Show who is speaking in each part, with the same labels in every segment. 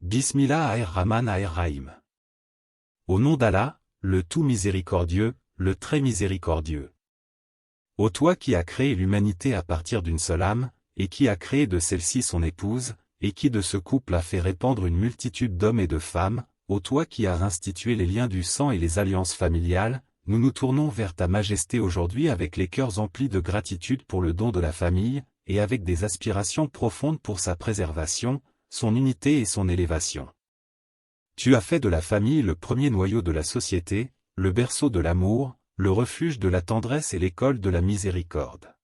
Speaker 1: Bismillah ar-Rahman ar-Rahim. Au nom d'Allah, le tout miséricordieux, le très miséricordieux. Ô toi qui as créé l'humanité à partir d'une seule âme, et qui a créé de celle-ci son épouse, et qui de ce couple a fait répandre une multitude d'hommes et de femmes, ô toi qui as institué les liens du sang et les alliances familiales, nous nous tournons vers ta majesté aujourd'hui avec les cœurs emplis de gratitude pour le don de la famille, et avec des aspirations profondes pour sa préservation, son unité et son élévation. Tu as fait de la famille le premier noyau de la société, le berceau de l'amour, le refuge de la tendresse et l'école de la miséricorde.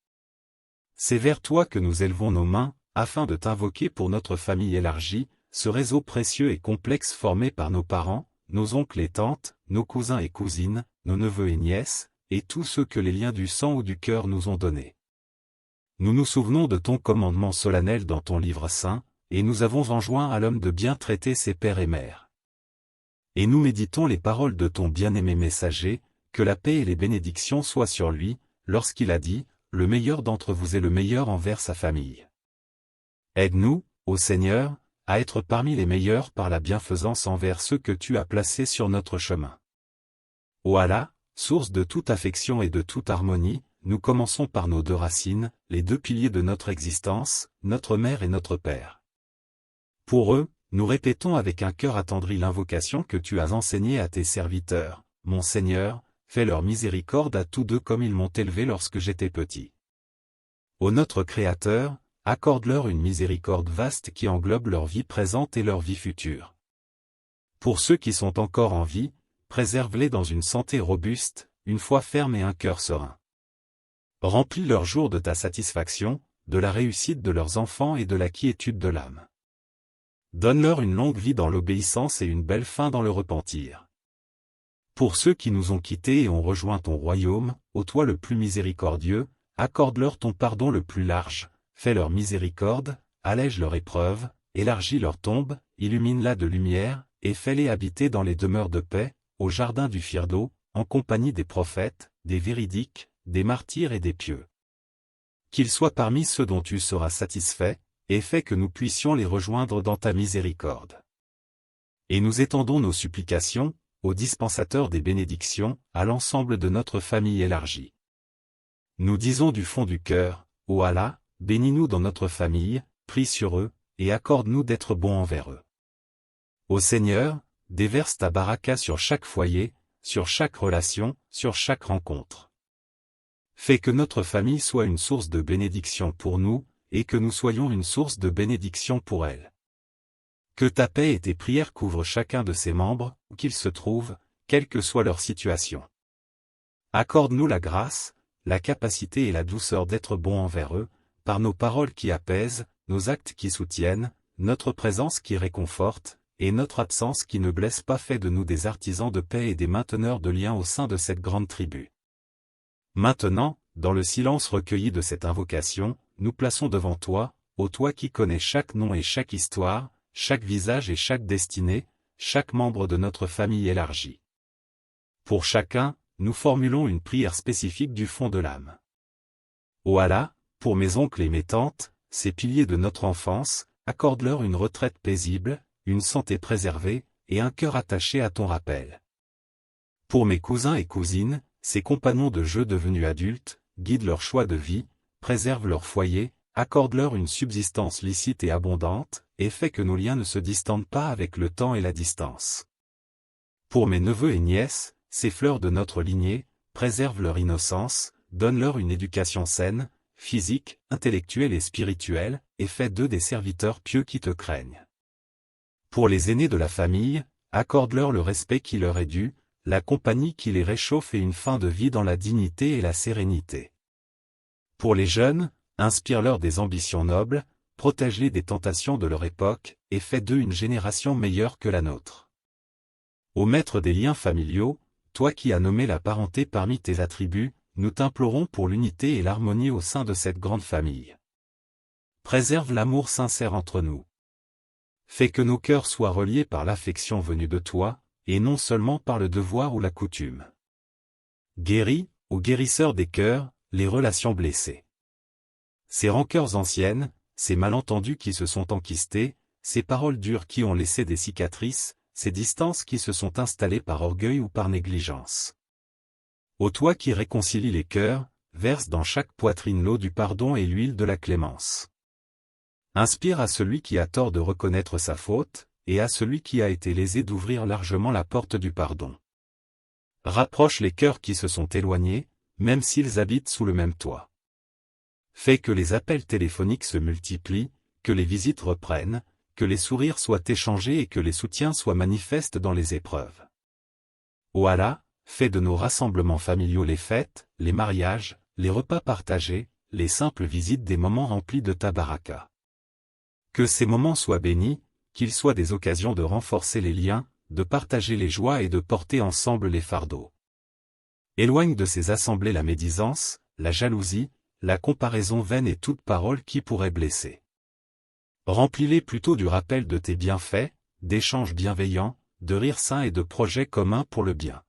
Speaker 1: C'est vers toi que nous élevons nos mains, afin de t'invoquer pour notre famille élargie, ce réseau précieux et complexe formé par nos parents, nos oncles et tantes, nos cousins et cousines, nos neveux et nièces, et tous ceux que les liens du sang ou du cœur nous ont donnés. Nous nous souvenons de ton commandement solennel dans ton livre saint, et nous avons enjoint à l'homme de bien traiter ses pères et mères. Et nous méditons les paroles de ton bien-aimé messager, que la paix et les bénédictions soient sur lui, lorsqu'il a dit, « Le meilleur d'entre vous est le meilleur envers sa famille. » Aide-nous, ô Seigneur, à être parmi les meilleurs par la bienfaisance envers ceux que tu as placés sur notre chemin. Ô Allah, source de toute affection et de toute harmonie, nous commençons par nos deux racines, les deux piliers de notre existence, notre mère et notre père. Pour eux, nous répétons avec un cœur attendri l'invocation que tu as enseignée à tes serviteurs. Mon Seigneur, fais leur miséricorde à tous deux comme ils m'ont élevé lorsque j'étais petit. Ô notre Créateur, accorde-leur une miséricorde vaste qui englobe leur vie présente et leur vie future. Pour ceux qui sont encore en vie, préserve-les dans une santé robuste, une foi ferme et un cœur serein. Remplis leurs jours de ta satisfaction, de la réussite de leurs enfants et de la quiétude de l'âme. Donne-leur une longue vie dans l'obéissance et une belle fin dans le repentir. Pour ceux qui nous ont quittés et ont rejoint ton royaume, ô toi le plus miséricordieux, accorde-leur ton pardon le plus large, fais leur miséricorde, allège leur épreuve, élargis leur tombe, illumine-la de lumière, et fais-les habiter dans les demeures de paix, au jardin du Firdo, en compagnie des prophètes, des véridiques, des martyrs et des pieux. Qu'ils soient parmi ceux dont tu seras satisfait, et fais que nous puissions les rejoindre dans ta miséricorde. Et nous étendons nos supplications, au dispensateur des bénédictions, à l'ensemble de notre famille élargie. Nous disons du fond du cœur, ô Allah, bénis-nous dans notre famille, prie sur eux, et accorde-nous d'être bons envers eux. Ô Seigneur, déverse ta baraka sur chaque foyer, sur chaque relation, sur chaque rencontre. Fais que notre famille soit une source de bénédiction pour nous, et que nous soyons une source de bénédiction pour elle. Que ta paix et tes prières couvrent chacun de ses membres, où qu'ils se trouvent, quelle que soit leur situation. Accorde-nous la grâce, la capacité et la douceur d'être bons envers eux, par nos paroles qui apaisent, nos actes qui soutiennent, notre présence qui réconforte, et notre absence qui ne blesse pas. Fais de nous des artisans de paix et des mainteneurs de liens au sein de cette grande tribu. Maintenant, dans le silence recueilli de cette invocation, nous plaçons devant toi, ô toi qui connais chaque nom et chaque histoire, chaque visage et chaque destinée, chaque membre de notre famille élargie. Pour chacun, nous formulons une prière spécifique du fond de l'âme. Ô Allah, pour mes oncles et mes tantes, ces piliers de notre enfance, accorde-leur une retraite paisible, une santé préservée, et un cœur attaché à ton rappel. Pour mes cousins et cousines, ces compagnons de jeu devenus adultes, guide leur choix de vie, préserve leur foyer, accorde-leur une subsistance licite et abondante, et fais que nos liens ne se distendent pas avec le temps et la distance. Pour mes neveux et nièces, ces fleurs de notre lignée, préserve leur innocence, donne-leur une éducation saine, physique, intellectuelle et spirituelle, et fais d'eux des serviteurs pieux qui te craignent. Pour les aînés de la famille, accorde-leur le respect qui leur est dû, la compagnie qui les réchauffe et une fin de vie dans la dignité et la sérénité. Pour les jeunes, inspire-leur des ambitions nobles, protège-les des tentations de leur époque, et fais d'eux une génération meilleure que la nôtre. Ô maître des liens familiaux, toi qui as nommé la parenté parmi tes attributs, nous t'implorons pour l'unité et l'harmonie au sein de cette grande famille. Préserve l'amour sincère entre nous. Fais que nos cœurs soient reliés par l'affection venue de toi, et non seulement par le devoir ou la coutume. Guéris, ô guérisseur des cœurs, les relations blessées. Ces rancœurs anciennes, ces malentendus qui se sont enquistés, ces paroles dures qui ont laissé des cicatrices, ces distances qui se sont installées par orgueil ou par négligence. Ô toi qui réconcilies les cœurs, verse dans chaque poitrine l'eau du pardon et l'huile de la clémence. Inspire à celui qui a tort de reconnaître sa faute, et à celui qui a été lésé d'ouvrir largement la porte du pardon. Rapproche les cœurs qui se sont éloignés, même s'ils habitent sous le même toit. Fais que les appels téléphoniques se multiplient, que les visites reprennent, que les sourires soient échangés et que les soutiens soient manifestes dans les épreuves. Ô Allah, fais de nos rassemblements familiaux les fêtes, les mariages, les repas partagés, les simples visites des moments remplis de ta baraka. Que ces moments soient bénis, qu'ils soient des occasions de renforcer les liens, de partager les joies et de porter ensemble les fardeaux. Éloigne de ces assemblées la médisance, la jalousie, la comparaison vaine et toute parole qui pourrait blesser. Remplis-les plutôt du rappel de tes bienfaits, d'échanges bienveillants, de rires sains et de projets communs pour le bien.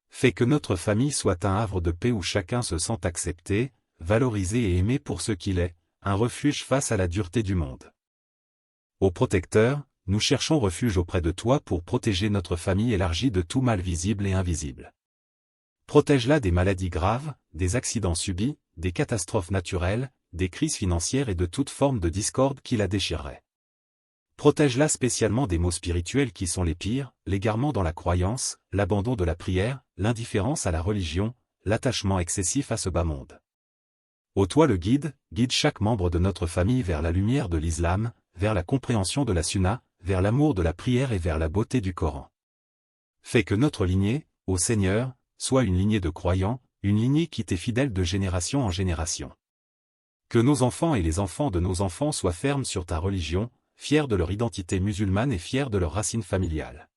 Speaker 1: Fais que notre famille soit un havre de paix où chacun se sent accepté, valorisé et aimé pour ce qu'il est, un refuge face à la dureté du monde. Ô protecteur, nous cherchons refuge auprès de toi pour protéger notre famille élargie de tout mal visible et invisible. Protège-la des maladies graves, des accidents subis, des catastrophes naturelles, des crises financières et de toute forme de discorde qui la déchirerait. Protège-la spécialement des maux spirituels qui sont les pires, l'égarement dans la croyance, l'abandon de la prière, l'indifférence à la religion, l'attachement excessif à ce bas monde. Ô toi le guide, guide chaque membre de notre famille vers la lumière de l'islam, vers la compréhension de la sunna, vers l'amour de la prière et vers la beauté du Coran. Fais que notre lignée, ô Seigneur, soit une lignée de croyants, une lignée qui t'est fidèle de génération en génération. Que nos enfants et les enfants de nos enfants soient fermes sur ta religion, fiers de leur identité musulmane et fiers de leurs racines familiales.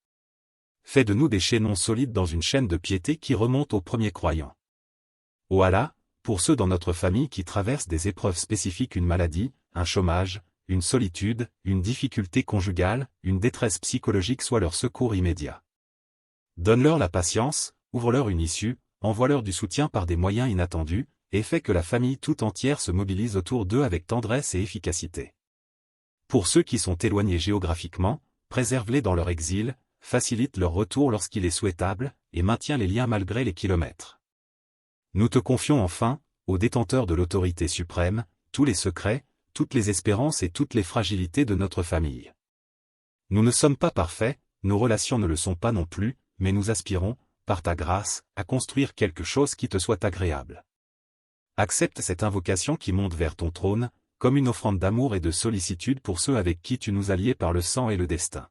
Speaker 1: Fais de nous des chaînons solides dans une chaîne de piété qui remonte aux premiers croyants. Ô Allah, pour ceux dans notre famille qui traversent des épreuves spécifiques, une maladie, un chômage, une solitude, une difficulté conjugale, une détresse psychologique, soit leur secours immédiat. Donne-leur la patience, ouvre-leur une issue, envoie-leur du soutien par des moyens inattendus, et fais que la famille tout entière se mobilise autour d'eux avec tendresse et efficacité. Pour ceux qui sont éloignés géographiquement, préserve-les dans leur exil, facilite leur retour lorsqu'il est souhaitable, et maintiens les liens malgré les kilomètres. Nous te confions enfin, au détenteur de l'autorité suprême, tous les secrets, toutes les espérances et toutes les fragilités de notre famille. Nous ne sommes pas parfaits, nos relations ne le sont pas non plus, mais nous aspirons, par ta grâce, à construire quelque chose qui te soit agréable. Accepte cette invocation qui monte vers ton trône, comme une offrande d'amour et de sollicitude pour ceux avec qui tu nous as liés par le sang et le destin.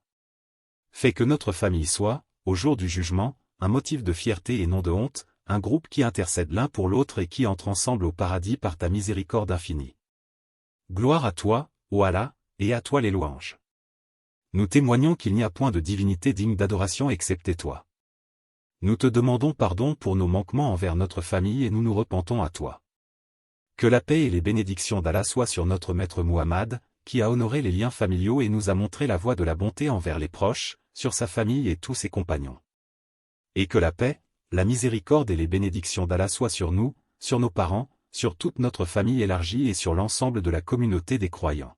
Speaker 1: Fais que notre famille soit, au jour du jugement, un motif de fierté et non de honte, un groupe qui intercède l'un pour l'autre et qui entre ensemble au paradis par ta miséricorde infinie. Gloire à toi, ô Allah, et à toi les louanges. Nous témoignons qu'il n'y a point de divinité digne d'adoration excepté toi. Nous te demandons pardon pour nos manquements envers notre famille et nous nous repentons à toi. Que la paix et les bénédictions d'Allah soient sur notre maître Muhammad, qui a honoré les liens familiaux et nous a montré la voie de la bonté envers les proches, sur sa famille et tous ses compagnons. Et que la paix, la miséricorde et les bénédictions d'Allah soient sur nous, sur nos parents, sur toute notre famille élargie et sur l'ensemble de la communauté des croyants.